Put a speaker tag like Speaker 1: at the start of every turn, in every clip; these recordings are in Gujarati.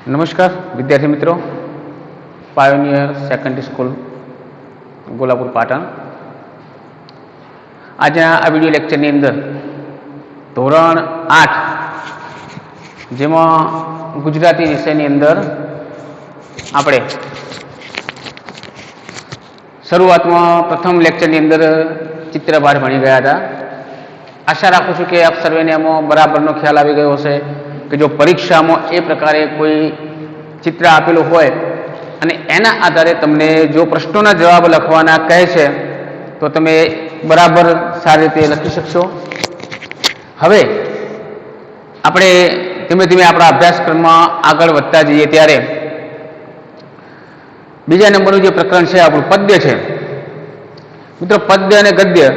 Speaker 1: નમસ્કાર વિદ્યાર્થી મિત્રો, pioneer secondary school Golapur Patan. આજના આ વિડીયો લેક્ચરની અંદર ધોરણ 8 જેમાં ગુજરાતી વિષયની અંદર આપણે શરૂઆતમાં પ્રથમ લેક્ચરની અંદર ચિત્રપાઠ ભણી ગયા હતા. આશા રાખું છું કે આપ સર્વેને એમાં બરાબરનો ખ્યાલ આવી ગયો હશે કે જો પરીક્ષામાં એ પ્રકારે કોઈ ચિત્ર આપેલું હોય અને એના આધારે તમને જો પ્રશ્નોના જવાબ લખવાના કહે છે તો તમે બરાબર સારી રીતે લખી શકશો. હવે આપણે ધીમે ધીમે આપણા અભ્યાસક્રમમાં આગળ વધતા જઈએ ત્યારે બીજા નંબરનું જે પ્રકરણ છે આપણું પદ્ય છે. મિત્રો, પદ્ય અને ગદ્ય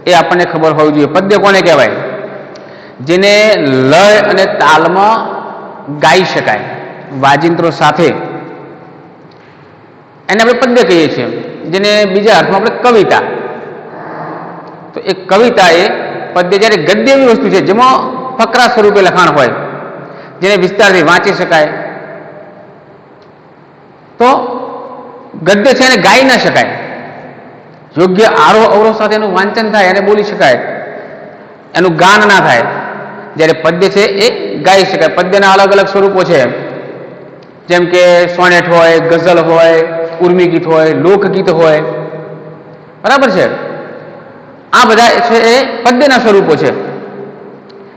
Speaker 1: એ આપણને ખબર હોવી જોઈએ. પદ્ય કોને કહેવાય? જેને લય અને તાલમાં ગાઈ શકાય, વાજિંત્રો સાથે, એને આપણે પદ્ય કહીએ છીએ. જેને બીજા અર્થમાં આપણે કવિતા. તો એ કવિતા એ પદ્ય. જ્યારે ગદ્ય એવી વસ્તુ છે જેમાં ફકરા સ્વરૂપે લખાણ હોય, જેને વિસ્તારથી વાંચી શકાય. તો ગદ્ય છે એને ગાઈ ના શકાય. યોગ્ય આરોહ અવરોહ સાથે એનું વાંચન થાય, એને બોલી શકાય, એનું ગાન ના થાય. જ્યારે પદ્ય છે એ ગાઈ શકાય. પદ્યના અલગ અલગ સ્વરૂપો છે, જેમ કે સોનેટ હોય, ગઝલ હોય, ઉર્મી ગીત હોય, લોકગીત હોય. બરાબર છે? આ બધા છે એ પદ્યના સ્વરૂપો છે.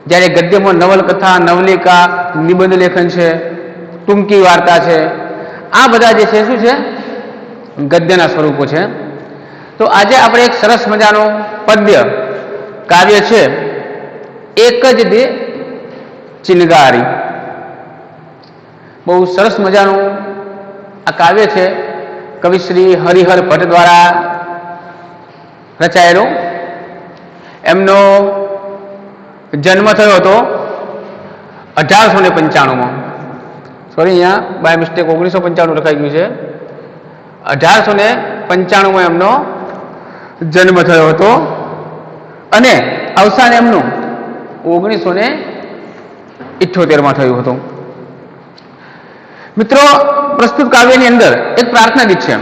Speaker 1: જ્યારે ગદ્યમાં નવલકથા, નવલિકા, નિબંધ લેખન છે, ટૂંકી વાર્તા છે, આ બધા જે છે શું છે? ગદ્યના સ્વરૂપો છે. તો આજે આપણે એક સરસ મજાનું પદ્ય કાવ્ય છે, એક જ દે ચિનગારી. બહુ સરસ મજાનું આ કાવ્ય છે. કવિ શ્રી હરિહર ભટ્ટ દ્વારા રચાયેલું. એમનો જન્મ થયો હતો 1895. સોરી, અહીંયા બાય મિસ્ટેક 1995 લખાઈ ગયું છે. 1895 એમનો જન્મ થયો હતો અને અવસાન એમનું 1978 થયું હતું. મિત્રો, પ્રસ્તુત કાવ્યની અંદર એક પ્રાર્થના ગીત છે.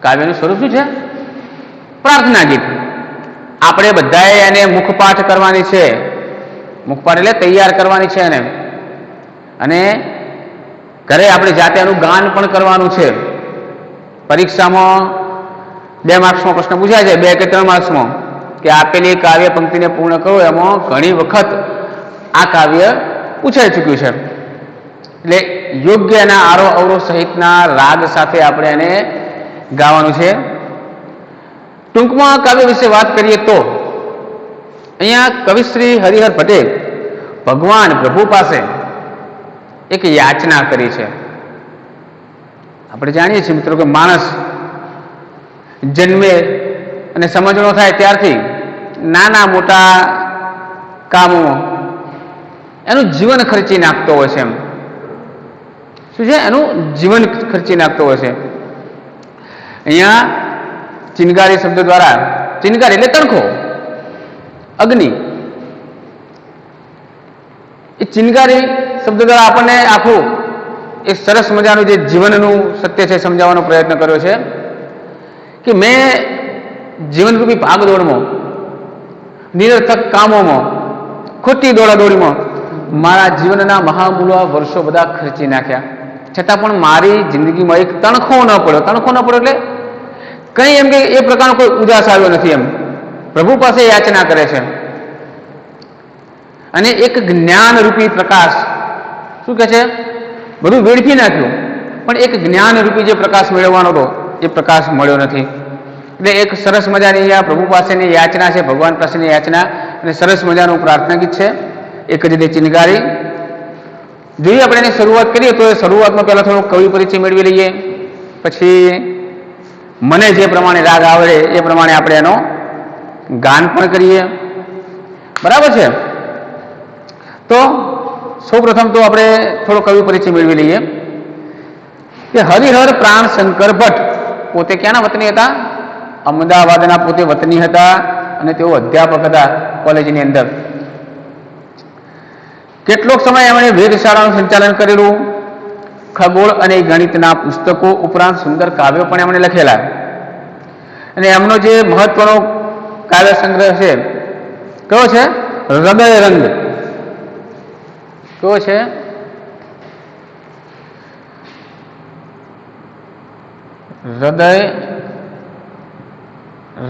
Speaker 1: કાવ્યનું સ્વરૂપ શું છે? પ્રાર્થના ગીત. આપણે બધાએ એને મુખપાઠ કરવાની છે. મુખપાઠ એટલે તૈયાર કરવાની છે એને, અને ઘરે આપણે જાતે એનું ગાન પણ કરવાનું છે. પરીક્ષામાં 2 માર્ક્સમાં પ્રશ્ન પૂછાય છે, 2 કે 3 માર્ક્સમાં, કે આપેલી કાવ્ય પંક્તિને પૂર્ણ કરો. એમાં ઘણી વખત આ કાવ્ય પૂછાઈ ચૂક્યું છે. એટલે યોગ્ય એના આરોહ અવરોહ સહિતના રાગ સાથે આપણે એને ગાવાનું છે. ટૂંકમાં કાવ્ય વિશે વાત કરીએ તો અહીંયા કવિશ્રી હરિહર ભટ્ટે ભગવાન પ્રભુ પાસે એક યાચના કરી છે. આપણે જાણીએ છીએ મિત્રો કે માણસ જન્મે અને સમજણો થાય ત્યારથી નાના મોટા કામો એનું જીવન ખર્ચી નાખતો હોય છે. એમ શું છે? એનું જીવન ખર્ચી નાખતો હોય છે. અહીંયા ચિનગારી શબ્દ દ્વારા, ચિનગારી એટલે તણખો, અગ્નિ. એ ચિનગારી શબ્દ દ્વારા આપણને આખું એક સરસ મજાનું જે જીવનનું સત્ય છે સમજાવવાનો પ્રયત્ન કર્યો છે કે મેં જીવનરૂપી ભાગદોડમાં, નિરર્થક કામોમાં, ખોટી દોડાદોડીમાં મારા જીવનના મહામૂલા વર્ષો બધા ખર્ચી નાખ્યા, છતાં પણ મારી જિંદગીમાં એક તણખો ન પડ્યો. તણખો ન પડ્યો એટલે કંઈ એમ કે એ પ્રકારનો કોઈ ઉદાસ આવ્યો નથી. એમ પ્રભુ પાસે યાચના કરે છે. અને એક જ્ઞાનરૂપી પ્રકાશ, શું કહે છે? બધું વેડફી નાખ્યું, પણ એક જ્ઞાનરૂપી જે પ્રકાશ મેળવવાનો હતો એ પ્રકાશ મળ્યો નથી. એટલે એક સરસ મજાની અહીંયા પ્રભુ પાસેની યાચના છે, ભગવાન પાસેની યાચના, અને સરસ મજાનું પ્રાર્થના ગીત છે, એક જ દે ચિનગારી. જોઈએ આપણે એની શરૂઆત કરીએ તો શરૂઆતમાં પહેલાં થોડો કવિ પરિચય મેળવી લઈએ, પછી મને જે પ્રમાણે રાગ આવડે એ પ્રમાણે આપણે એનો ગાન પણ કરીએ. બરાબર છે? તો સૌપ્રથમ તો આપણે થોડો કવિ પરિચય મેળવી લઈએ કે હરિહર પ્રાણ શંકર ભટ્ટ પોતે ક્યાંના વતની હતા? અમદાવાદના પોતે વતની હતા અને તેઓ અધ્યાપક હતા કોલેજની અંદર. કેટલોક સમય એમણે વેધશાળાનું સંચાલન કરેલું. ખગોળ અને ગણિતના પુસ્તકો ઉપરાંત સુંદર કાવ્યો પણ એમણે લખેલા. અને એમનો જે મહત્વનો કાવ્ય સંગ્રહ છે કયો છે? હૃદય રંગ. કયો છે? હૃદય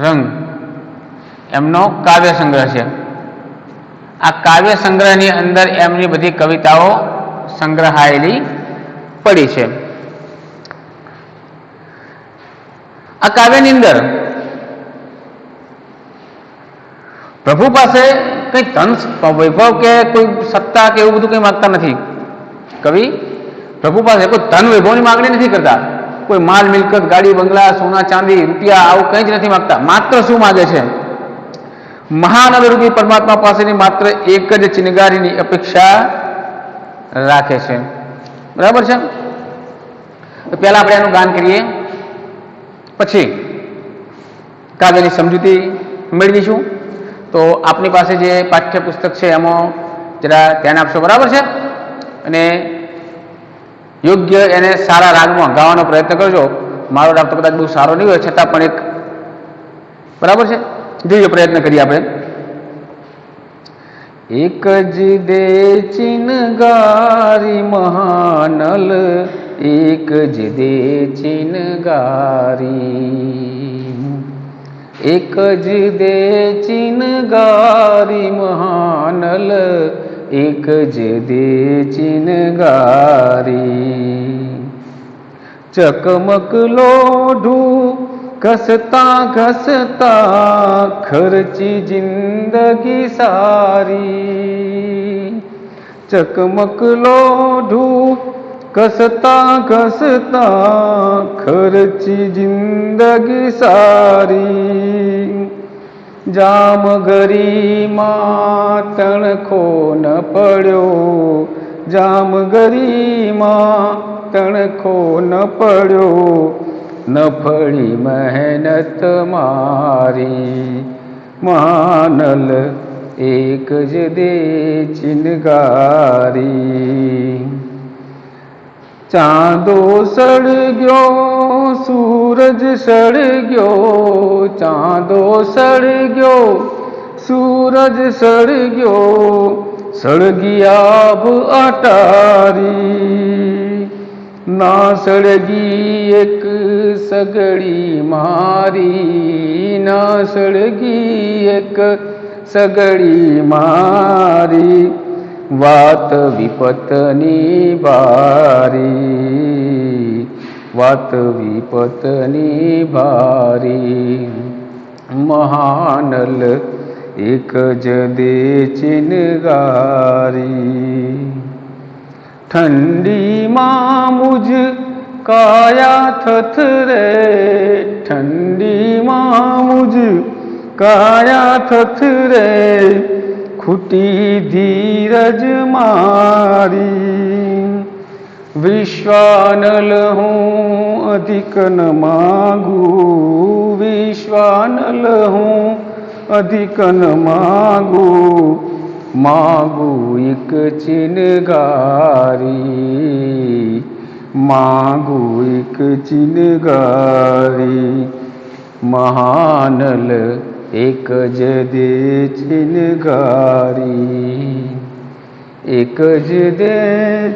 Speaker 1: રંગ એમનો કાવ્ય સંગ્રહ છે. આ કાવ્ય સંગ્રહની અંદર એમની બધી કવિતાઓ સંગ્રહાયેલી પડી છે. આ કાવ્યની અંદર પ્રભુ પાસે કઈ ધન વૈભવ કે કોઈ સત્તા કે એવું બધું કઈ માંગતા નથી. કવિ પ્રભુ પાસે કોઈ ધન વૈભવની માંગણી નથી કરતા. કોઈ માલ મિલકત, ગાડી બંગલા, સોના ચાંદી, રૂપિયા આવું કંઈ જ નથી માંગતા. માત્ર શું માગે છે? મહાનંદ રૂપી પરમાત્મા પાસેની માત્ર એક જ ચિનગારીની અપેક્ષા રાખે છે. બરાબર છે? તો પહેલા આપણે એનું ગાન કરીએ, પછી કાવ્યની સમજૂતી મેળવીશું. તો આપની પાસે જે પાઠ્યપુસ્તક છે એમાં જરા ધ્યાન આપશો. બરાબર છે? અને યોગ્ય એને સારા રાગમાં ગાવાનો પ્રયત્ન કરજો. મારો રાગ તો કદાચ બહુ સારો નહીં હોય, છતાં પણ એક બરાબર છે, જોઈએ પ્રયત્ન કરીએ આપણે. એક જ દે ચિનગારી મહાનલ, એક જ દે ચિનગારી, એક જ દે ચિનગારી મહાનલ, એક જ દે ચિનગારી. ચકમક લોઢું ઘસતા ઘસતા ખર્ચી જિંદગી સારી. ચકમક લોઢું ઘસતા ઘસતા ખર્ચી જિંદગી સારી. જામગરીમાં તણખો ન પડ્યો, જામગરીમાં તણખો ન પડ્યો, ન ફળી મહેનત મારી. મહાનલ એક જ દે ચિનગારી. ચાંદો સળગ્યો સૂરજ સળગ્યો, ચાંદો સળગ્યો સૂરજ સળગ્યો, સળગી આભ અટારી. ના સળગી એક સગડી મારી, ના સળગી એક સગડી મારી. વાત વિપતની ભારી, વાત વિપતની ભારી. મહાનલ એક જ દે ચિનગારી. ઠંડીમાં મુજ કાયા થથરે, ઠંડીમાં મુજ કાયા થથરે, ખૂટી ધીરજ મારી. વિશ્વાનલ હું અધિક ન માગું, વિશ્વાનલ હું અધિક ન માગું, માગું એક ચિનગારી, માગું એક ચિનગારી. મહાનલ એક જ દે ચિનગારી, એક જ દે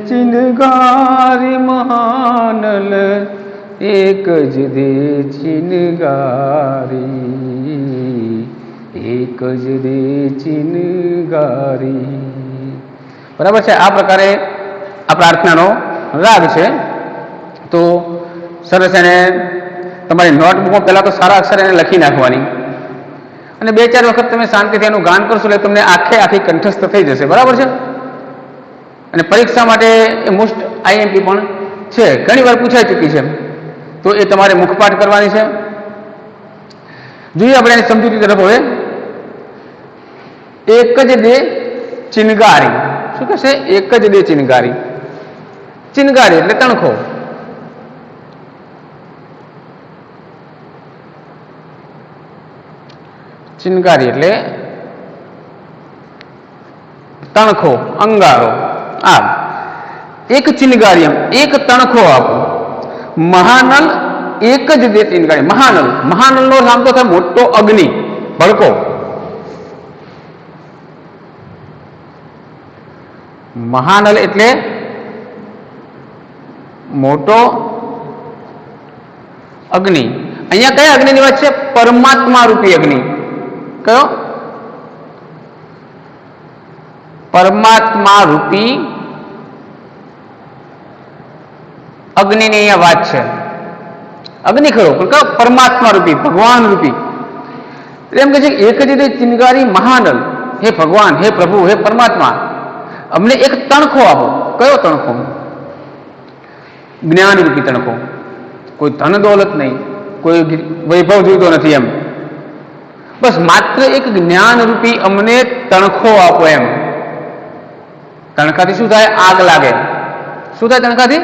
Speaker 1: ચિનગારી. મહાનલ એક જ દે ચિનગારી, એક જ દે ચિનગારી. બરાબર છે? આ પ્રકારે આ પ્રાર્થનાનો રાગ છે. તો સરસ એને તમારી નોટબુકમાં પહેલાં તો સારા અક્ષર એને લખી નાખવાની, અને 2-4 વખત તમે શાંતિથી એનું ગાન કરશો એટલે તમને આખી કંઠસ્થ થઈ જશે. બરાબર છે? અને પરીક્ષા માટે એ મોસ્ટ આઈએમપી પણ છે, ઘણી વાર પૂછાઈ ચૂકી છે. તો એ તમારે મુખપાઠ કરવાની છે. જોઈએ આપણે એની સમજૂતી તરફ હવે. એક જ દે ચિનગારી. શું કહેશે? એક જ દે ચિનગારી. ચિનગારી એટલે તણખો. ચિનગારી એટલે તણખો, અંગારો, આગ. એક ચિનગારી એમ, એક તણખો આપો. મહાનલ એક જ દે ચિનગારી. મહાનલ, મહાનલનો નામ તો થાય મોટો અગ્નિ, ભડકો. મહાનલ એટલે મોટો અગ્નિ. અહીંયા કયા અગ્નિની વાત છે? પરમાત્મા રૂપી અગ્નિ. કયો? પરમાત્મા રૂપી અગ્નિની અહીંયા વાત છે. અગ્નિ ખરો પણ કયો? પરમાત્મા રૂપી, ભગવાન રૂપી. એમ કે છે એક જ ચિનગારી મહાનલ, હે ભગવાન, હે પ્રભુ, હે પરમાત્મા, અમને એક તણખો આપો. કયો તણખો? જ્ઞાન રૂપી તણખો. કોઈ ધન દોલત નહીં, કોઈ વૈભવ જોઈતો નથી એમ, બસ માત્ર એક જ્ઞાન રૂપી અમને તણખો આપો એમ. તણખાથી શું થાય? આગ લાગે. શું થાય તણખાથી?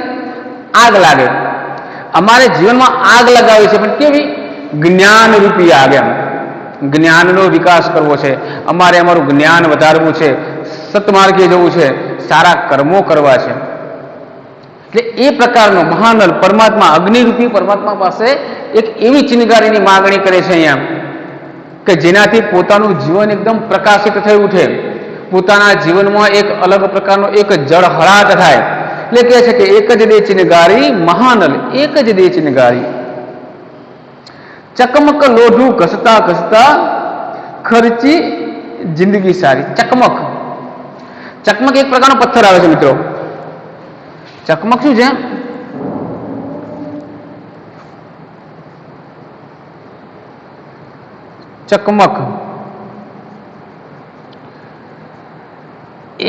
Speaker 1: આગ લાગે. અમારે જીવનમાં આગ લગાવી છે, પણ કેવી? જ્ઞાન રૂપી આગ એમ. જ્ઞાનનો વિકાસ કરવો છે અમારે, અમારું જ્ઞાન વધારવું છે, સત્માર્ગે જવું છે, સારા કર્મો કરવા છે. એટલે એ પ્રકારનો મહાનલ પરમાત્મા, અગ્નિરૂપી પરમાત્મા પાસે એક એવી ચિનગારીની માગણી કરે છે અહીંયા કે જેનાથી પોતાનું જીવન એકદમ પ્રકાશિત થઈ ઉઠે, પોતાના જીવનમાં એક અલગ પ્રકારનો એક જળહળાટ થાય. એટલે કહે છે કે એક જ દે ચિનગારી મહાનલ, એક જ દે ચિનગારી. ચકમક લોઢું ઘસતા ઘસતા ખર્ચી જિંદગી સારી. ચકમક, ચકમક એક પ્રકારનો પથ્થર આવે છે મિત્રો. ચકમક શું છે? ચકમક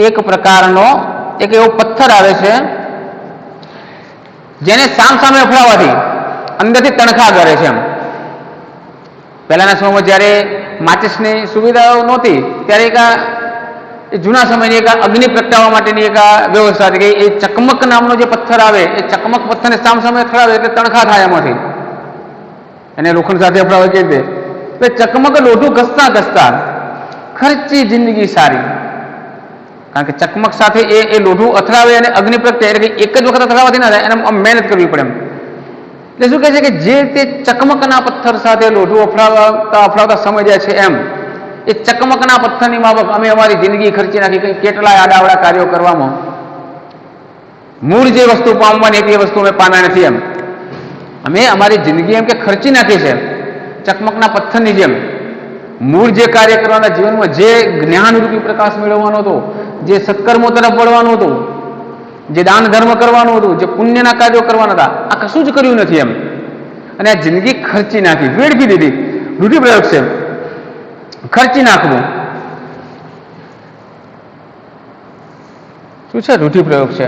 Speaker 1: એક પ્રકારનો એક એવો પથ્થર આવે છે જેને સામસામે અફડાવવાથી અંદરથી તણખા કરે છે એમ. પહેલાના સમયમાં જ્યારે માચિસની સુવિધાઓ નહોતી ત્યારે એક જૂના સમયની એક અગ્નિ પ્રગટાવવા માટેની એક વ્યવસ્થા હતી કે એ ચકમક નામનો જે પથ્થર આવે એ ચકમક પથ્થરને સામસામે અથડાવે એટલે તણખા થાય એમાંથી, એને લોખંડ સાથે અફડાવે કે રીતે. એટલે ચકમક લોઢું ઘસતા ઘસતા ખર્ચી જિંદગી સારી. કારણ કે ચકમક સાથે એ લોઢું અથડાવે અને અગ્નિ પ્રગટે એટલે એક જ વખત અથડાવાથી ના થાય, એને મહેનત કરવી પડે એમ. એટલે શું કહે છે કે જે તે ચકમકના પથ્થર સાથે લોઢું અફડાવતા સમય જાય છે એમ એ ચકમકના પથ્થરની માફક અમે અમારી જિંદગી ખર્ચી નાખી. કંઈ કેટલાય આડાવડા કાર્યો કરવામાં મૂળ જે વસ્તુ પામવાની હતી એ વસ્તુ અમે પામ્યા નથી એમ. અમે અમારી જિંદગી એમ કે ખર્ચી નાખી છે ચકમકના પથ્થરની જેમ. મૂળ જે કાર્ય કરવાના જીવનમાં જે જ્ઞાનરૂપી પ્રકાશ મેળવવાનો હતો, જે સત્કર્મો તરફ વળવાનું હતું, જે દાન ધર્મ કરવાનું હતું, જે પુણ્યના કાર્યો કરવાના હતા, આ કશું જ કર્યું નથી એમ. અને આ જિંદગી ખર્ચી નાખી, વેડફી દીધી. રૂઢિપ્રયોગ છે ખર્ચી નાખવું. શું છે? રૂઢિપ્રયોગ છે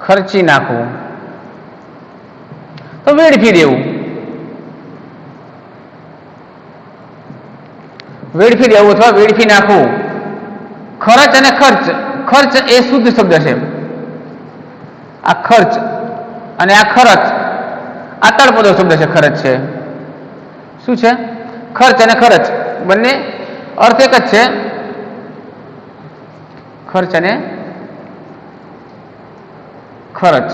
Speaker 1: ખર્ચી નાખવું. તો વેડફી દેવું. વેડફી દેવું અથવા વેડફી નાખવું. ખર્ચ અને ખર્ચ, ખર્ચ એ શુદ્ધ શબ્દ છે. આ ખર્ચ અને આ ખર્ચ આ તળપદો શબ્દ છે. ખર્ચ છે શું છે? ખર્ચ અને ખર્ચ બંને અર્થ એક જ છે. ખર્ચ અને ખર્ચ.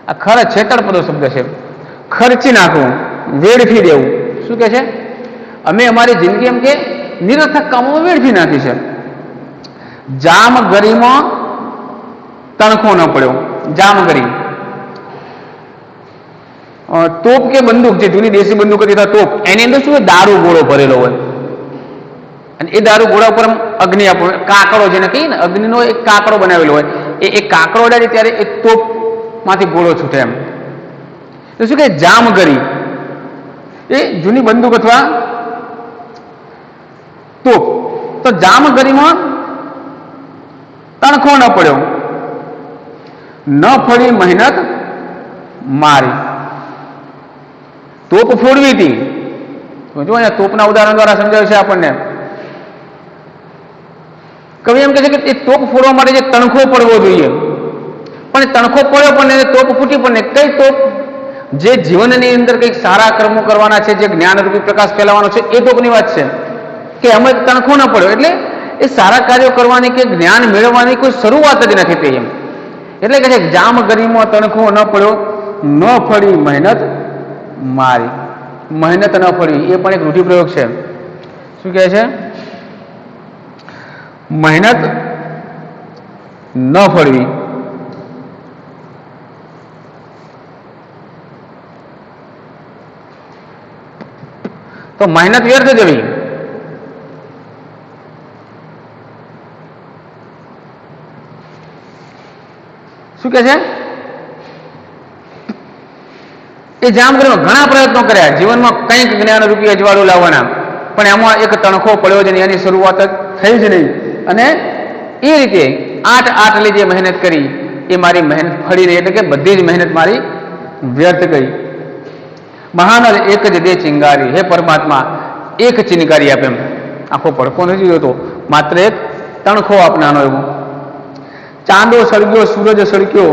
Speaker 1: આ ખર્ચ છે તળપદો શબ્દ છે. ખર્ચી નાખવું, વેડફી દેવું. શું કે છે? અમે અમારી જિંદગી એમ કે નિરર્થક કામોમાં વેડફી નાખી છે. જામગરીમાં તણખો ન પડ્યો. જામગરી તોપ કે બંદૂક, જે જૂની દેશી બંદૂક હતી તોપ, એની અંદર શું દારૂ ગોળો ભરેલો હોય અને એ દારૂ ગોળા ઉપર અગ્નિ આપો, કાકડો જેને કહીએ ને, અગ્નિનો એક કાકડો બનાવેલો હોય, એ કાકડો અડાડે ત્યારે એ તોપમાંથી ગોળો છૂટે એમ. તો શું કે જામગરી એ જૂની બંદૂક અથવા તોપ. તો જામગરીમાં તણખો ન પડ્યો, ન ફળી મહેનત મારી. તોપ ફોડવી હતી. જો અહીંયા તોપના ઉદાહરણ દ્વારા સમજાવ્યું છે આપણને. કવિ એમ કહે છે કે એ તોપ ફોડવા માટે જે તણખો પડવો જોઈએ, પણ તણખો પડ્યો પણ તોપ ફૂટી પણ કઈ તોપ? જે જીવનની અંદર કંઈક સારા કર્મો કરવાના છે, જે જ્ઞાનરૂપી પ્રકાશ ફેલાવવાનો છે, એ તોકની વાત છે કે એમાં તણખો ન પડ્યો. એટલે એ સારા કાર્યો કરવાની કે જ્ઞાન મેળવવાની કોઈ શરૂઆત જ નથી થઈ એમ. એટલે કે છે જામ ગરીમાં તણખો ન પડ્યો, ન ફળી મહેનત મારી. મહેનત ન ફળી એ પણ એક રૂઢિપ્રયોગ છે. શું કહે છે? મહેનત ન ફળવી. તો મહેનત વ્યર્થ જવી. શું કે છે? એ જામગઢમાં ઘણા પ્રયત્નો કર્યા, જીવનમાં કંઈક જ્ઞાનરૂપી અજવાળું લાવવાના, પણ એમાં એક તણખો પડ્યો જ નહીં, એની શરૂઆત થઈ જ નહીં. અને એ રીતે આટલી જે મહેનત કરી એ મારી મહેનત ફળી રહી, એટલે કે બધી જ મહેનત મારી વ્યર્થ ગઈ. મહાનલ એક જ દે ચિંગારી, હે પરમાત્મા એક ચિનગારી આપે. એમ આખો પડકો નથી જોતો, માત્ર એક તણખો આપનાનો એવું. ચાંદો સળગ્યો, સૂરજ સળગ્યો,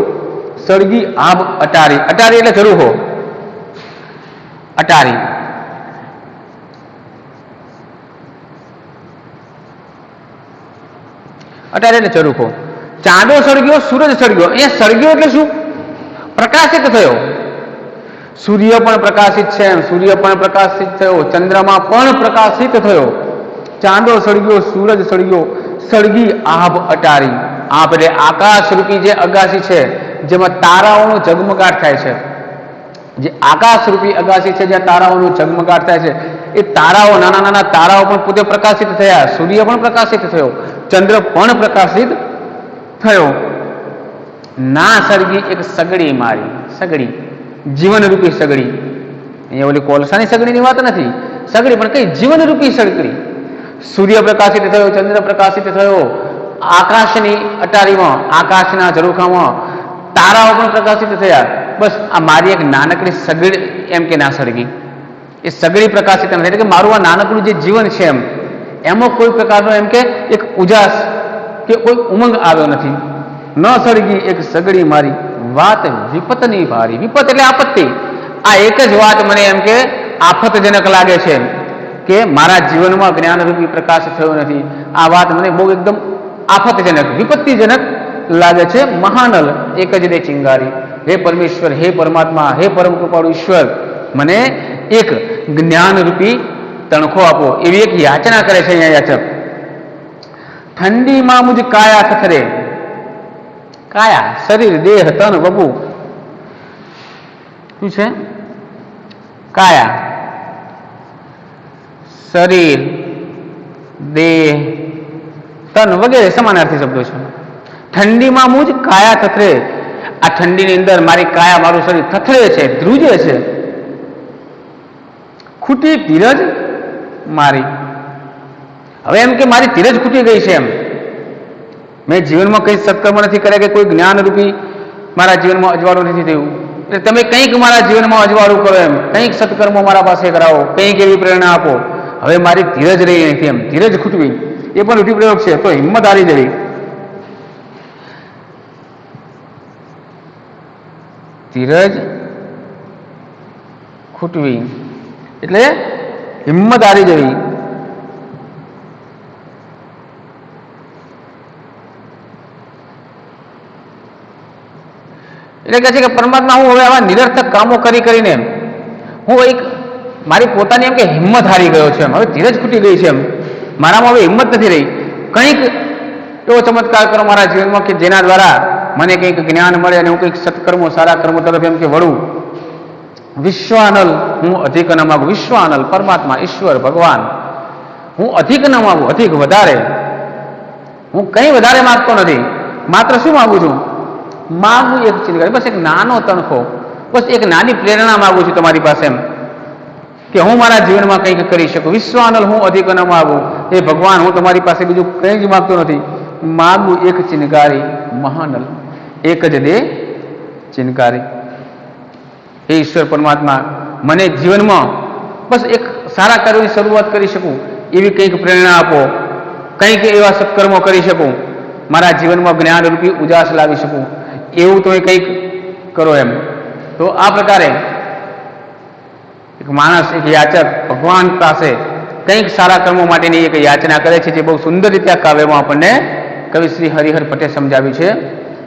Speaker 1: સળગી આભ અટારી. અટારી એટલે ઝરૂખો. અટારી અટારી એટલે ઝરૂખો. ચાંદો સળગ્યો, સૂરજ સળગ્યો. અહીંયા સળગ્યો એટલે શું? પ્રકાશિત થયો. સૂર્ય પણ પ્રકાશિત છે, સૂર્ય પણ પ્રકાશિત થયો, ચંદ્રમા પણ પ્રકાશિત થયો. ચાંદો સળગ્યો, સૂરજ સળગ્યો, સળગી આભ અટારી. આભ એટલે આકાશરૂપી જે અગાસી છે, જેમાં તારાઓનો ઝગમગાટ થાય છે. જે આકાશરૂપી અગાસી છે, જ્યાં તારાઓનો ઝગમગાટ થાય છે, એ તારાઓ, નાના નાના તારાઓ પણ પોતે પ્રકાશિત થયા. સૂર્ય પણ પ્રકાશિત થયો, ચંદ્ર પણ પ્રકાશિત થયો. ના સળગી એક સગડી મારી. સગડી જીવનરૂપી સગડી. અહીંયા ઓલી કોલસાની સગડીની વાત નથી. સગડી પણ કઈ જીવનરૂપી સગડી. સૂર્ય પ્રકાશિત થયો, ચંદ્ર પ્રકાશિત થયો, આકાશની અટારીમાં, આકાશના ઝરૂખામાં તારાઓ પણ પ્રકાશિત થયા. બસ આ મારી એક નાનકડી સગડી એમ કે ના સળગી. એ સગડી પ્રકાશિત નથી, એટલે કે મારું આ નાનકડું જે જીવન છે એમાં કોઈ પ્રકારનો એમ કે એક ઉજાસ કે કોઈ ઉમંગ આવ્યો નથી. ન સળગી એક સગડી મારી, વાત વિપતની ભારી. વિપત એટલે આપત્તિ. આ એક જ વાત મને એમ કે આફતજનક લાગે છે કે મારા જીવનમાં જ્ઞાનરૂપી પ્રકાશ થયો નથી. આ વાત મને બહુ એકદમ આફતજનક, વિપત્તિજનક લાગે છે. મહાનલ એક જ દે ચિંગારી, હે પરમેશ્વર, હે પરમાત્મા, હે પરમ કૃપાળુ ઈશ્વર, મને એક જ્ઞાનરૂપી તણખો આપો, એવી એક યાચના કરે છે અહીંયા યાચક. ઠંડીમાં મુજ કાયા થથરે. કાયા શરીર, દેહ, તન, વબુ. શું છે? કાયા શરીર, દેહ, તન વગેરે સમાનાર્થી શબ્દો છે. ઠંડીમાં મુજ કાયા થથરે. આ ઠંડીની અંદર મારી કાયા, મારું શરીર થથરે છે, ધ્રુજે છે. ખૂટી ધીરજ મારી. હવે એમ કે મારી ધીરજ ખૂટી ગઈ છે. એમ મેં જીવનમાં કઈ સત્કર્મ નથી કર્યા, કે કોઈ જ્ઞાનરૂપી મારા જીવનમાં અજવાળું નથી થયું. એટલે તમે કંઈક મારા જીવનમાં અજવાળું કરો, એમ કંઈક સત્કર્મો મારા પાસે કરાવો, કંઈક એવી પ્રેરણા આપો. હવે મારી ધીરજ રહી નથી. એમ ધીરજ ખૂટવી એ પણ રૂઢિપ્રયોગ છે. તો હિંમત હારી જવી. ધીરજ ખૂટવી એટલે હિંમત હારી જવી. એટલે કહે છે કે પરમાત્મા, હું હવે આવા નિરર્થક કામો કરી કરીને હું એક મારી પોતાની એમ કે હિંમત હારી ગયો છે. હવે ધીરજ ખૂટી ગઈ છે. મારામાં હવે હિંમત નથી રહી. કંઈક એવો ચમત્કાર કરો મારા જીવનમાં કે જેના દ્વારા મને કંઈક જ્ઞાન મળે અને હું કંઈક સત્કર્મો, સારા કર્મો તરફ એમ કે વળું. વિશ્વાનલ હું અધિક ન માગું. વિશ્વાનલ પરમાત્મા, ઈશ્વર, ભગવાન, હું અધિક ન માગું, અધિક વધારે. હું કંઈ વધારે માગતો નથી. માત્ર શું માગું છું? માગું એક ચીજ, બસ એક નાનો તણખો, બસ એક નાની પ્રેરણા માગું છું તમારી પાસે, એમ કે હું મારા જીવનમાં કંઈક કરી શકું. વિશ્વાનલ હું અધિક ન માગું. એ ભગવાન, હું તમારી પાસે બીજું કંઈ જ માગતો નથી. માગું એક ચિનગારી. મહાનલ એક જ દે ચિનગારી. હે ઈશ્વર પરમાત્મા, મને જીવનમાં બસ એક સારા કાર્યોની શરૂઆત કરી શકું એવી કંઈક પ્રેરણા આપો. કંઈક એવા સત્કર્મો કરી શકું, મારા જીવનમાં જ્ઞાનરૂપી ઉજાસ લાવી શકું, એવું તમે કંઈક કરો. એમ તો આ પ્રકારે એક માણસ, એક યાચક ભગવાન પાસે કંઈક સારા કર્મો માટેની એક યાચના કરે છે, જે બહુ સુંદર રીતે આ કાવ્યમાં આપણને કવિ શ્રી હરિહર ભટ્ટે સમજાવ્યું છે.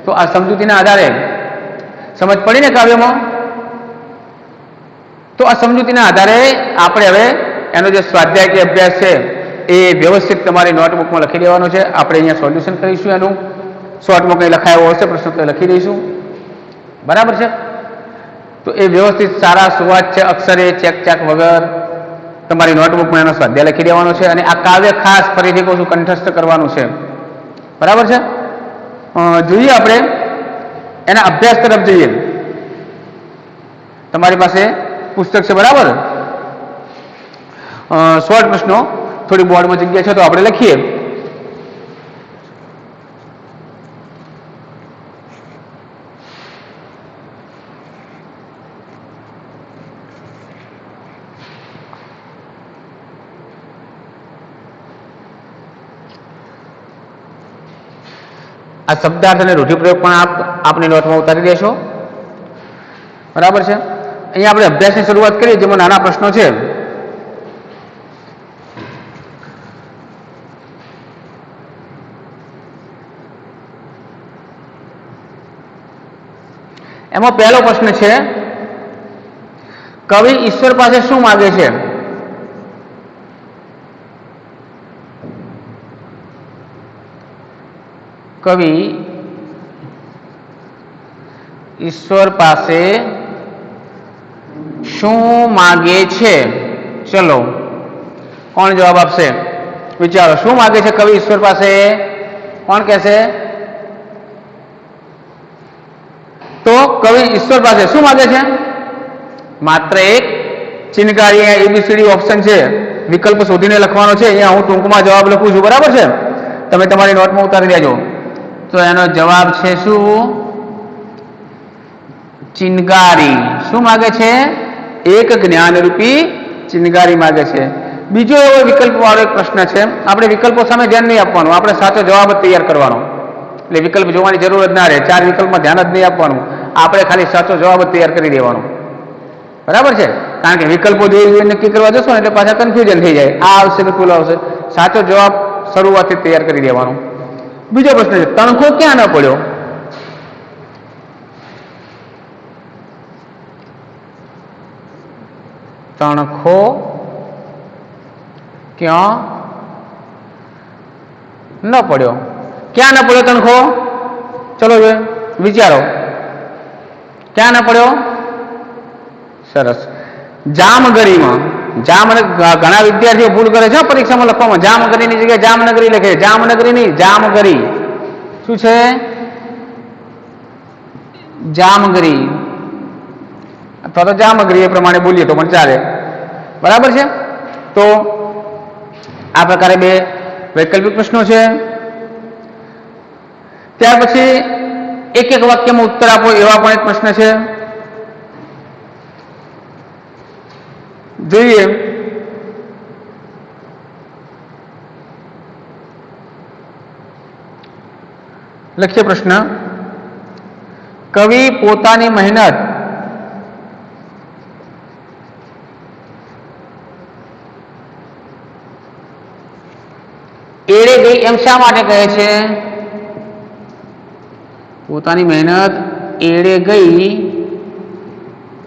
Speaker 1: તો આ સમજૂતીના આધારે સમજ પડી ને કાવ્યમાં. તો આ સમજૂતીના આધારે આપણે હવે એનો જે સ્વાધ્યાય કે અભ્યાસ છે એ વ્યવસ્થિત તમારી નોટબુકમાં લખી દેવાનો છે. આપણે અહીંયા સોલ્યુશન કરીશું એનું. શોર્ટમાં કંઈ લખાયો હશે પ્રશ્ન તો લખી દઈશું, બરાબર છે. તો એ વ્યવસ્થિત સારા સુવાચ્ય અક્ષરે ચેક વગર તમારી નોટબુકમાં એનો સ્વાધ્યાય લખી દેવાનો છે. અને આ કાવ્ય ખાસ ફરીથી કહું છું કંઠસ્થ કરવાનું છે, બરાબર છે. જોઈએ આપણે એના અભ્યાસ તરફ જઈએ. તમારી પાસે પુસ્તક છે, બરાબર. શોર્ટ પ્રશ્નો, થોડી બોર્ડમાં જગ્યા છે તો આપણે લખીએ. આ શબ્દાર્થ અને રૂઢિપ્રયોગ પણ આપની નોટમાં ઉતારી દેશો, બરાબર છે. અહીંયા આપણે અભ્યાસની શરૂઆત કરીએ, જેમાં નાના પ્રશ્નો છે. એમાં પહેલો પ્રશ્ન છે, કવિ ઈશ્વર પાસે શું માગે છે? કવિ ઈશ્વર પાસે શું માગે છે? ચલો, કોણ જવાબ આપશે? વિચારો, શું માગે છે કવિ ઈશ્વર પાસે? કોણ કહેશે? તો કવિ ઈશ્વર પાસે શું માગે છે? માત્ર એક ચિનગારી. એબીસીડી ઓપ્શન છે, વિકલ્પ શોધીને લખવાનો છે. અહીંયા હું ટૂંકમાં જવાબ લખું છું, બરાબર છે. તમે તમારી નોટમાં ઉતારી દેજો. તો એનો જવાબ છે શું? ચિનગારી. શું માગે છે? એક જ્ઞાનરૂપી ચિનગારી માગે છે. બીજો એવો વિકલ્પ વાળો એક પ્રશ્ન છે. આપણે વિકલ્પો સામે ધ્યાન નહીં આપવાનું, આપણે સાચો જવાબ જ તૈયાર કરવાનો. એટલે વિકલ્પ જોવાની જરૂર જ ના રહે. 4 વિકલ્પમાં ધ્યાન જ નહીં આપવાનું, આપણે ખાલી સાચો જવાબ જ તૈયાર કરી દેવાનો, બરાબર છે. કારણ કે વિકલ્પો જોઈ નક્કી કરવા જશો ને એટલે પાછા કન્ફ્યુઝન થઈ જાય. આ આવશે કે પેલો આવશે. સાચો જવાબ શરૂઆતથી તૈયાર કરી દેવાનો. બીજો પ્રશ્ન છે, તણખો ક્યાં ન પડ્યો? તણખો ક્યાં ન પડ્યો? ક્યાં ન પડ્યો તણખો? ચલો વિચારો, ક્યાં ન પડ્યો? સરસ, જામગરીમાં. ઘણા વિદ્યાર્થીઓ ભૂલ કરે છે પરીક્ષામાં લખવામાં. જામગરીની જગ્યાએ જામનગરી લખે. જામનગરી નહીં, જામગરી. શું છે? જામગરી અથવા તો જામગરી, એ પ્રમાણે બોલીએ તો પણ ચાલે, બરાબર છે. તો આ પ્રકારે બે વૈકલ્પિક પ્રશ્નો છે. ત્યાર પછી એક વાક્યમાં ઉત્તર આપો એવા પણ એક પ્રશ્ન છે. જોઈએ, લખીએ પ્રશ્ન. કવિ પોતાની મહેનત એળે ગઈ એમ શા માટે કહે છે? પોતાની મહેનત એળે ગઈ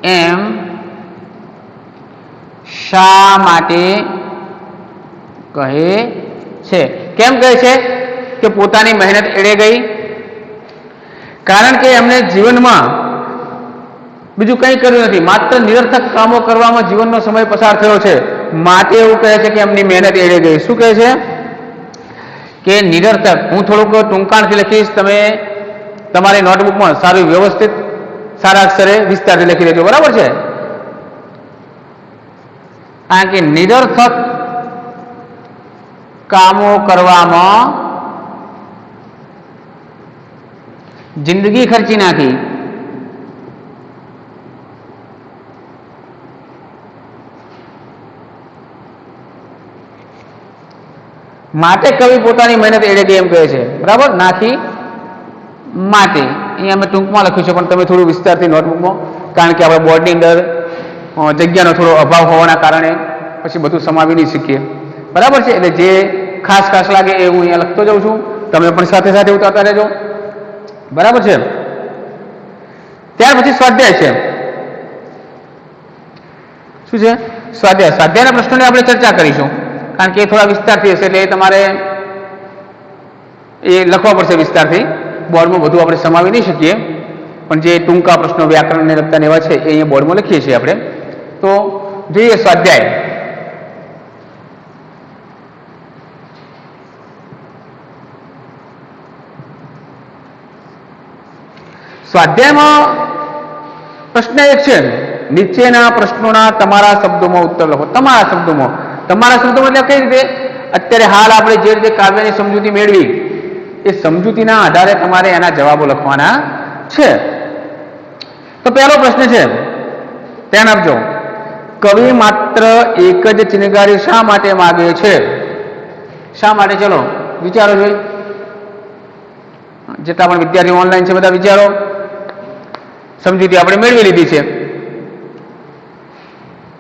Speaker 1: એમ શા માટે કહે છે? કેમ કહે છે કે પોતાની મહેનત એળે ગઈ? કારણ કે એમને જીવનમાં બીજું કંઈ કર્યું નથી, માત્ર નિરર્થક કામો કરવામાં જીવનનો સમય પસાર થયો છે, માટે એવું કહે છે કે એમની મહેનત એળે ગઈ. શું કહે છે? કે નિરર્થક. હું થોડુંક ટૂંકાણથી લખીશ, તમે તમારી નોટબુકમાં સારું વ્યવસ્થિત સારા અક્ષરે વિસ્તારથી લખી દેજો, બરાબર છે. કારણ કે નિરર્થક કામો કરવામાં જિંદગી ખર્ચી નાખી. માટે કવિ પોતાની મહેનત એળે ગઈ એમ કહે છે, બરાબર. નાખી માટે અહીંયા અમે ટૂંકમાં લખ્યું છે, પણ તમે થોડું વિસ્તારથી નોટબુકમાં, કારણ કે આપણે બોર્ડની અંદર જગ્યાનો થોડો અભાવ હોવાના કારણે પછી બધું સમાવી નહીં શકીએ. બરાબર છે. એટલે જે ખાસ ખાસ લાગે એ હું અહીંયા લખતો જાઉં છું, તમે પણ સાથે સાથે ઉતારતા રહેજો. બરાબર છે. ત્યાર પછી સ્વાધ્યાય છે. શું છે? સ્વાધ્યાય. સ્વાધ્યાયના પ્રશ્નોની આપણે ચર્ચા કરીશું, કારણ કે એ થોડા વિસ્તારથી હશે, એટલે તમારે એ લખવા પડશે વિસ્તારથી. બોર્ડમાં બધું આપણે સમાવી નહીં શકીએ, પણ જે ટૂંકા પ્રશ્નો વ્યાકરણને લગતા એવા છે એ અહીંયા બોર્ડમાં લખીએ છીએ આપણે. તો જોઈએ સ્વાધ્યાય. સ્વાધ્યાયમાં પ્રશ્ન એક છે, નીચેના પ્રશ્નોના તમારા શબ્દોમાં ઉત્તર લખો. તમારા શબ્દોમાં. તમારા શબ્દોમાં એટલે કઈ રીતે? અત્યારે હાલ આપણે જે રીતે કાવ્યની સમજૂતી મેળવી એ સમજૂતીના આધારે તમારે એના જવાબો લખવાના છે. તો પહેલો પ્રશ્ન છે, ધ્યાન આપજો. કવિ માત્ર એક જ ચિનગારી શા માટે માગે છે? શા માટે? ચલો વિચારો જોઈ. જેટલા પણ વિદ્યાર્થીઓ ઓનલાઈન છે બધા વિચારો. સમજૂતી આપણે મેળવી લીધી છે,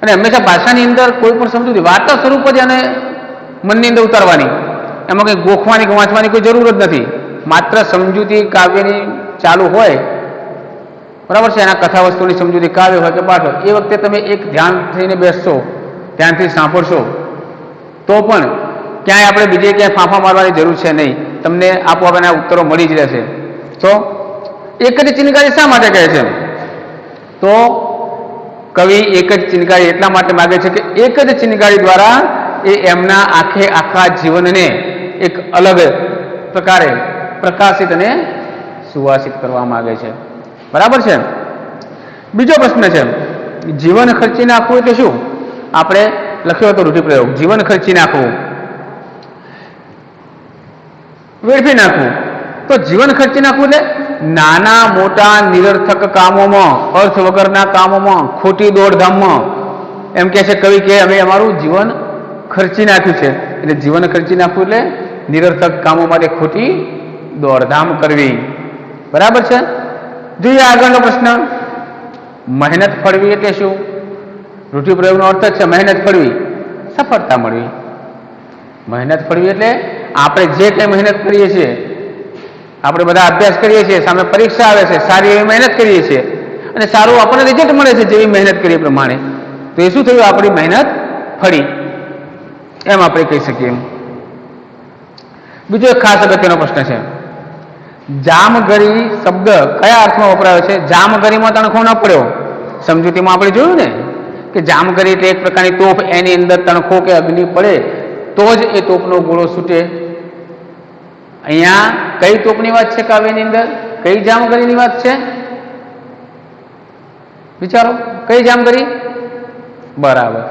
Speaker 1: અને હંમેશા ભાષાની અંદર કોઈ પણ સમજૂતી વાર્તા સ્વરૂપ જ અને મનની અંદર ઉતારવાની, એમાં કંઈ ગોખવાની કે વાંચવાની કોઈ જરૂર જ નથી. માત્ર સમજૂતી કાવ્યની ચાલુ હોય, બરાબર છે, એના કથા વસ્તુની સમજૂતી કાવ્ય હોય કે પાઠ હોય, એ વખતે તમે એક ધ્યાન થઈને બેસશો, ધ્યાનથી સાંભળશો, તો પણ ક્યાંય આપણે બીજે ક્યાંય ફાંફા મારવાની જરૂર છે નહીં. તમને આપોઆપ એના ઉત્તરો મળી જ રહેશે. તો એક જ ચિનગારી શા માટે કહે છે? તો કવિ એક જ ચિનગારી એટલા માટે માગે છે કે એક જ ચિનગારી દ્વારા એ એમના આખા જીવનને એક અલગ પ્રકારે પ્રકાશિત અને સુવાસિત કરવા માગે છે. બરાબર છે. બીજો પ્રશ્ન છે, જીવન ખર્ચી નાખવું એટલે શું? આપણે લખ્યો હતો રૂઢિપ્રયોગ, જીવન ખર્ચી નાખવું, વેડફી નાખવું. તો જીવન ખર્ચી નાખવું એટલે નાના મોટા નિરર્થક કામોમાં, અર્થ વગરના કામોમાં, ખોટી દોડધામમાં, એમ કે છે કવિ કે અમે અમારું જીવન ખર્ચી નાખ્યું છે. એટલે જીવન ખર્ચી નાખવું એટલે નિરર્થક કામો માટે ખોટી દોડધામ કરવી. બરાબર છે. જોઈએ આગળનો પ્રશ્ન, મહેનત ફળવી એટલે શું? રૂઢિપ્રયોગનો અર્થ જ છે મહેનત ફળવી, સફળતા મળવી. મહેનત ફળવી એટલે આપણે જે કંઈ મહેનત કરીએ છીએ, આપણે બધા અભ્યાસ કરીએ છીએ, સામે પરીક્ષા આવે છે, સારી એવી મહેનત કરીએ છીએ અને સારું આપણને રિઝલ્ટ મળે છે જેવી મહેનત કરીએ પ્રમાણે, તો એ શું થયું? આપણી મહેનત ફળી, એમ આપણે કહી શકીએ. બીજો એક ખાસ અગત્યનો પ્રશ્ન છે, જામગરી શબ્દ કયા અર્થમાં વપરાયો છે? જામગરીમાં તણખો ન પડ્યો. સમજૂતીમાં આપણે જોયું ને કે જામગરી એટલે એક પ્રકારની તોપ, એની અંદર તણખો કે અગ્નિ પડે તો જ એ તોપનો ગોળો છૂટે. અહીંયા કઈ તોપની વાત છે કાવ્યની અંદર? કઈ જામગરીની વાત છે? વિચારો, કઈ જામગરી? બરાબર,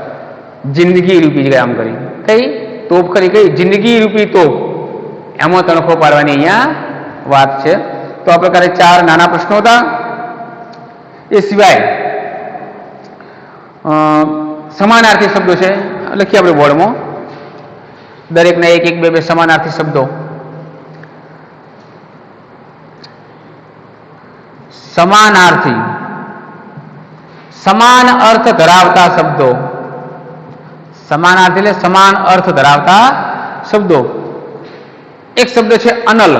Speaker 1: જિંદગી રૂપી જામગરી. કઈ તોપ ખરી? કઈ? જિંદગી રૂપી તોપ, એમાં તણખો પાડવાની અહીંયા વાત છે. તો આ પ્રકારે 4 નાના પ્રશ્નો હતા. એ સિવાય સમાનાર્થી શબ્દો છે, લખીએ આપણે બોર્ડમાં. દરેકના 1 1 2 2 સમાનાર્થી શબ્દો. સમાનાર્થી, સમાન અર્થ ધરાવતા શબ્દો. સમાનાર્થી એટલે સમાન અર્થ ધરાવતા શબ્દો. એક શબ્દ છે અનલ.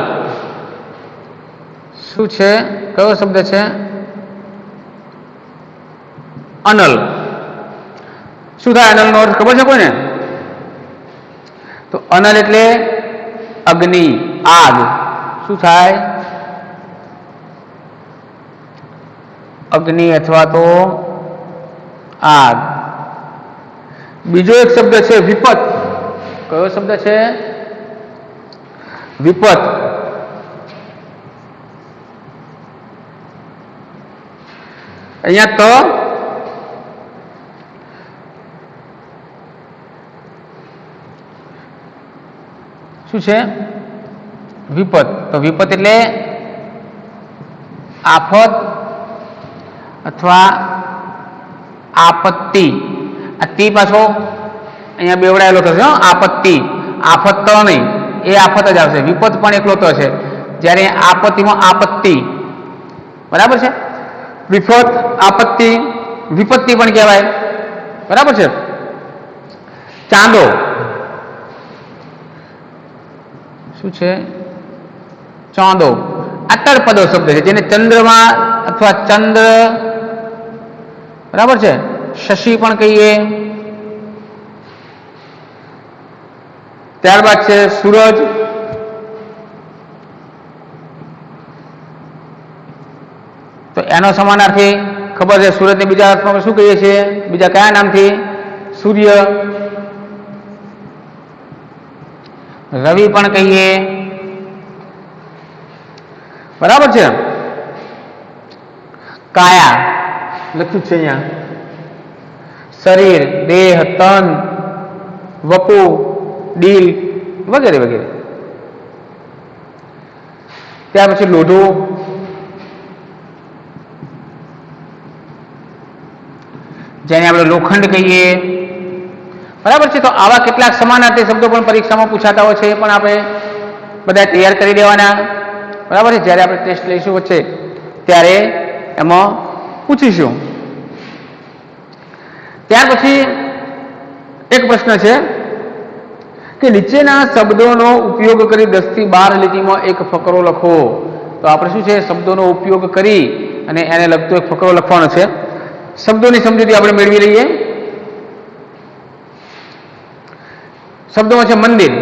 Speaker 1: શું છે? કયો શબ્દ છે? અનલ. શું થાય અનલનો અર્થ ખબર છે કોઈને? તો અનલ એટલે અગ્નિ, આગ. શું થાય? અગ્નિ અથવા તો આગ. બીજો એક શબ્દ છે વિપત. કયો શબ્દ છે? વિપત. અહીંયા તો શું છે? વિપત. તો વિપત એટલે આફત અથવા આપત્તિ. આ તી પાછો અહીંયા બેવડાયેલો થશે. આપત્તિ, આફત તો નહીં, એ આફત જ આવશે. વિપત પણ એકલો તો છે, જ્યારે આપત્તિમાં આપત્તિ. બરાબર છે. વિપત, આપત્તિ, વિપત્તિ પણ કહેવાય, બરાબર છે. ચાંદો શું છે? ચાંદો આ તળપદો શબ્દ છે, જેને ચંદ્રમાં અથવા ચંદ્ર, બરાબર છે, શશી પણ કહીએ. ત્યારબાદ છે સૂરજ, તો એનો સમાનાર્થી ખબર છે. સૂરજને બીજા અર્થમાં શું કહીએ છીએ? બીજા કયા નામથી? સૂર્ય. રવિ પણ કહીએ, બરાબર છે. કાયા લખ્યું છે અહીંયા, શરીર, દેહ, તન, વપુ, દિલ વગેરે વગેરે. ત્યાર પછી લોઢું, જેને આપણે લોખંડ કહીએ, બરાબર છે. તો આવા કેટલાક સમાનાર્થી શબ્દો પણ પરીક્ષામાં પૂછાતા હોય છે, એ પણ આપણે બધા તૈયાર કરી દેવાના, બરાબર છે. જ્યારે આપણે ટેસ્ટ લઈશું વચ્ચે ત્યારે એમાં પૂછીશું. ત્યાર પછી એક પ્રશ્ન છે કે નીચેના શબ્દોનો ઉપયોગ કરી 10 થી 12 લીટીમાં એક ફકરો લખો. તો આપણે શું છે? શબ્દોનો ઉપયોગ કરી અને એને લગતો એક ફકરો લખવાનો છે. શબ્દોની સમજૂતી આપણે મેળવી લઈએ. શબ્દોમાં છે મંદિર,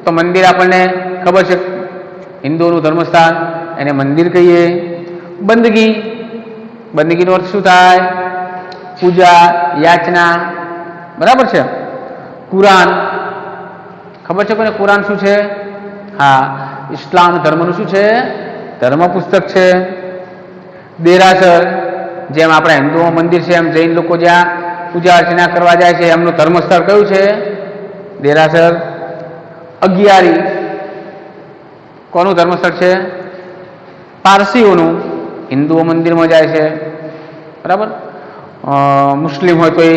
Speaker 1: તો મંદિર આપણને ખબર છે, હિન્દુઓનું ધર્મસ્થાન, એને મંદિર કહીએ. બંદગી, બંદગીનો અર્થ શું થાય? પૂજા, યાચના, બરાબર છે. કુરાન, ખબર છે કોને કુરાન શું છે? હા, ઇસ્લામ ધર્મનું શું છે? ધર્મ પુસ્તક છે. દેરાસર, જેમ આપણા હિન્દુઓ મંદિર છે, એમ જૈન લોકો જ્યાં પૂજા અર્ચના કરવા જાય છે એમનું ધર્મસ્થળ કયું છે? દેરાસર. અગિયારી કોનું ધર્મસ્થળ છે? પારસીઓનું. હિન્દુઓ મંદિરમાં જાય છે, બરાબર. મુસ્લિમ હોય તો એ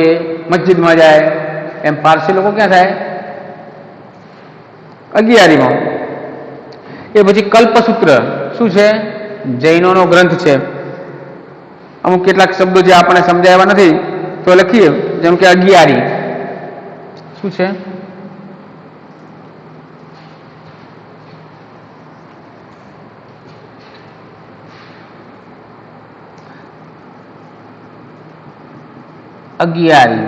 Speaker 1: મસ્જિદમાં જાય, એમ પારસી લોકો ક્યાં થાય? અગિયારીમાં. એ પછી કલ્પસૂત્ર શું છે? જૈનોનો ગ્રંથ છે. અમુક કેટલાક શબ્દો જે આપણને સમજાવ્યા નથી તો લખીએ, જેમ કે અગિયારી શું છે? અગિયારી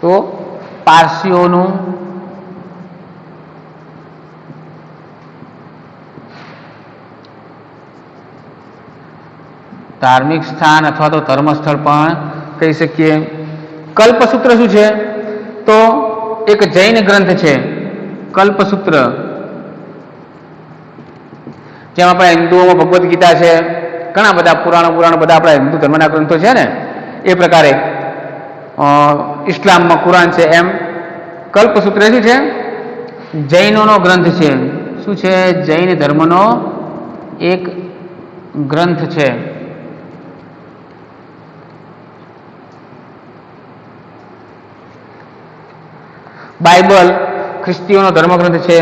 Speaker 1: તો પારસીઓનું ધાર્મિક સ્થાન અથવા તો ધર્મસ્થળ પણ કહી શકીએ. કલ્પસૂત્ર શું છે? તો એક જૈન ગ્રંથ છે કલ્પસૂત્ર, જેમ આપણા હિન્દુઓમાં ભગવદ્ ગીતા છે, ઘણા બધા પુરાણો બધા આપણા હિન્દુ ધર્મના ગ્રંથો છે ને, એ પ્રકારે ઇસ્લામમાં કુરાન છે, એમ કલ્પસૂત્ર શું છે? જૈનોનો ગ્રંથ છે. શું છે? જૈન ધર્મનો એક ગ્રંથ છે. બાઇબલ ખ્રિસ્તીઓનો ધર્મગ્રંથ છે.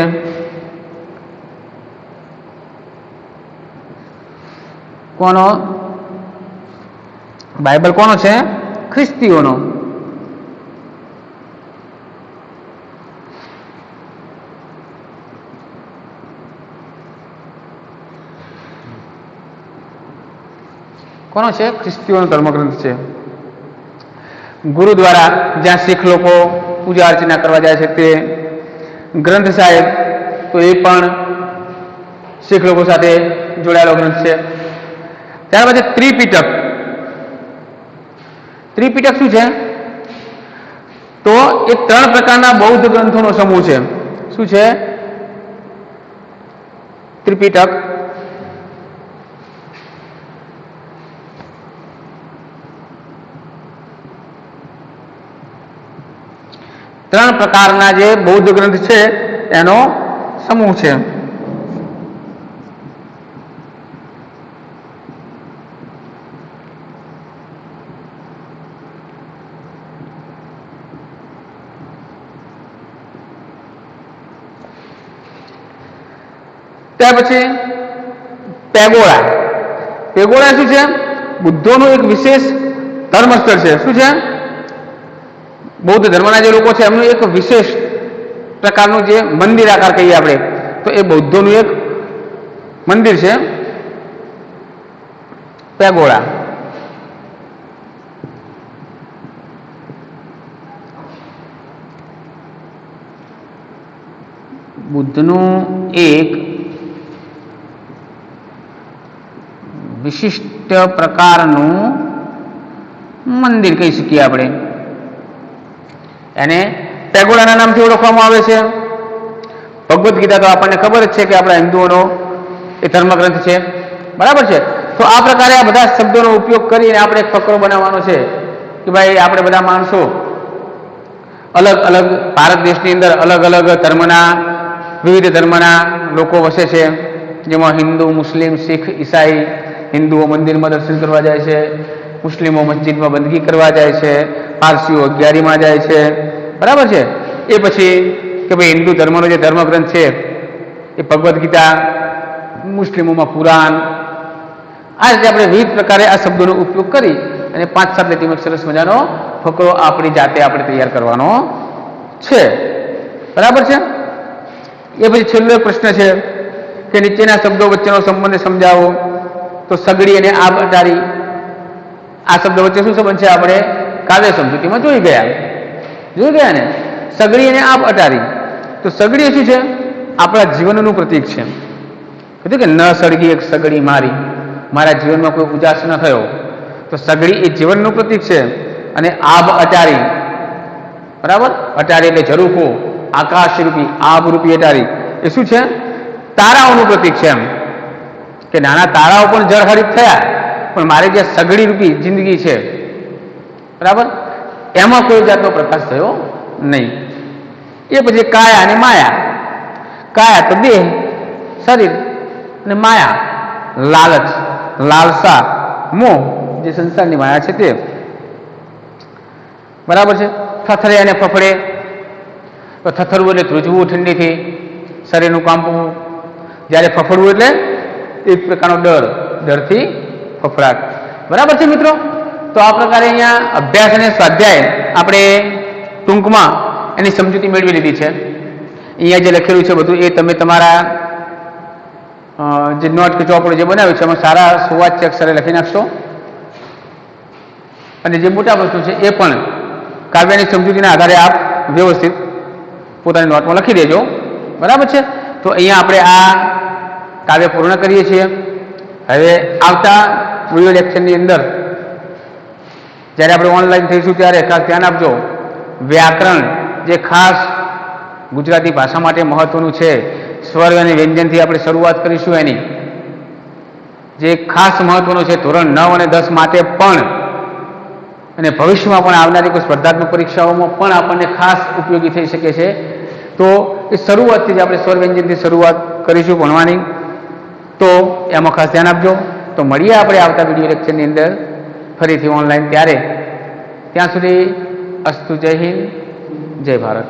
Speaker 1: કોનો? બાઇબલ કોનો છે? ખ્રિસ્તીઓનો. કોનો છે? ખ્રિસ્તીઓનો ધર્મગ્રંથ છે. ગુરુદ્વારા, જ્યાં શીખ લોકો પૂજા અર્ચના કરવા જાય છે, તે ગ્રંથ સાહેબ, તો એ પણ શીખ લોકો સાથે જોડાયેલો ગ્રંથ છે. ત્યાર પછી ત્રિપિટક. ત્રિપિટક શું છે? તો એ 3 પ્રકારના બૌદ્ધ ગ્રંથોનો સમૂહ છે. શું છે? ત્રિપિટક. ત્રણ પ્રકારના જે બૌદ્ધ ગ્રંથ છે એનો સમૂહ છે. ત્યાર પછી પેગોડા. પેગોડા શું છે? બુદ્ધોનું એક વિશેષ ધર્મસ્થળ છે. શું છે? બૌદ્ધ ધર્મના જે લોકો છે એમનું એક વિશેષ પ્રકારનું જે મંદિર આકાર કહીએ આપણે, તો એ બૌદ્ધોનું એક મંદિર છે પેગોડા. બુદ્ધનું એક વિશિષ્ટ પ્રકારનું મંદિર કહી શકીએ આપણે. એને પેગોડાના નામથી ઓળખવામાં આવે છે. ભગવદ્ ગીતા તો આપણને ખબર જ છે કે આપણા હિન્દુઓનો એ ધર્મગ્રંથ છે, બરાબર છે. તો આ પ્રકારે આ બધા શબ્દોનો ઉપયોગ કરીને આપણે એક ફકરો બનાવવાનો છે કે ભાઈ આપણે બધા માણસો અલગ અલગ ભારત દેશની અંદર અલગ અલગ ધર્મના, વિવિધ ધર્મના લોકો વસે છે, જેમાં હિન્દુ, મુસ્લિમ, શીખ, ઈસાઈ. હિન્દુઓ મંદિરમાં દર્શન કરવા જાય છે, મુસ્લિમો મસ્જિદમાં બંદગી કરવા જાય છે, પારસીઓ અગિયારીમાં જાય છે, બરાબર છે. એ પછી કે ભાઈ હિન્દુ ધર્મનો જે ધર્મગ્રંથ છે એ ભગવદ્ ગીતા, મુસ્લિમોમાં કુરાન. આ રીતે આપણે વિવિધ પ્રકારે આ શબ્દોનો ઉપયોગ કરી અને 5-7 લીટીમાં સરસ મજાનો ફકરો આપણી જાતે આપણે તૈયાર કરવાનો છે, બરાબર છે. એ પછી છેલ્લો પ્રશ્ન છે કે નીચેના શબ્દો વચ્ચેનો સંબંધ સમજાવો. તો સગડી અને આબ અટારી, આ શબ્દો વચ્ચે શું સંબંધ છે આપણે કાવ્ય સમજૂતીમાં જોઈ ગયા ને. સગડી અને આબ અટારી, તો સગડી શું છે? આપણા જીવનનું પ્રતીક છે. કીધું કે ન સળગી એક સગડી મારી, મારા જીવનમાં કોઈ ઉજાસ ન થયો, તો સગડી એ જીવનનું પ્રતીક છે. અને આબ અટારી, બરાબર, અટારી એટલે ઝરૂખો, આકાશ રૂપી, આબ રૂપી અટારી એ શું છે? તારાઓનું પ્રતીક છે. એમ કે નાના તારાઓ પણ જળહરિત થયા, પણ મારી જે સગડી રૂપી જિંદગી છે, બરાબર, એમાં કોઈ જાતનો પ્રકાશ થયો નહીં. એ પછી કાયા અને માયા. કાયા તો દેહ, શરીર, અને માયા લાલચ, લાલસા, મોહ, જે સંસારની માયા છે તે, બરાબર છે. થથરે અને ફફડે, તો થથરવું એટલે ધ્રુજવું ઠંડીથી, શરીરનું કાંપવું. જ્યારે ફફડવું એટલે એક પ્રકારનો ડર, ડરથી ફફડાટ, બરાબર છે મિત્રો. તો આ પ્રકારે અહીંયા અભ્યાસ અને સ્વાધ્યાય આપણે ટૂંકમાં એની સમજૂતી મેળવી લીધી છે. અહીંયા જે લખેલું છે બધું એ તમે તમારા જે નોટ કે ચોપડો જે બનાવ્યું છે એમાં સારા સુવાચ્ય અક્ષરે લખી નાખશો. અને જે મોટા પ્રશ્નો છે એ પણ કાવ્યની સમજૂતીના આધારે આપ વ્યવસ્થિત પોતાની નોટમાં લખી દેજો, બરાબર છે. તો અહીંયા આપણે આ કાવ્ય પૂર્ણ કરીએ છીએ. હવે આવતા વિડિયો લેક્ચરની અંદર જ્યારે આપણે ઓનલાઈન થઈશું ત્યારે ખાસ ધ્યાન આપજો, વ્યાકરણ જે ખાસ ગુજરાતી ભાષા માટે મહત્વનું છે, સ્વર અને વ્યંજનથી આપણે શરૂઆત કરીશું. એની જે ખાસ મહત્વનું છે ધોરણ 9 અને 10 માટે પણ, અને ભવિષ્યમાં પણ આવનારી કોઈ સ્પર્ધાત્મક પરીક્ષાઓમાં પણ આપણને ખાસ ઉપયોગી થઈ શકે છે. તો એ શરૂઆતથી જ આપણે સ્વર વ્યંજનથી શરૂઆત કરીશું ભણવાની. તો એમાં ખાસ ધ્યાન આપજો. તો મળીએ આપણે આવતા વિડીયો લેક્ચરની અંદર ફરીથી ઓનલાઈન. ત્યાં સુધી અસ્તુ. જય હિન્દ, જય ભારત.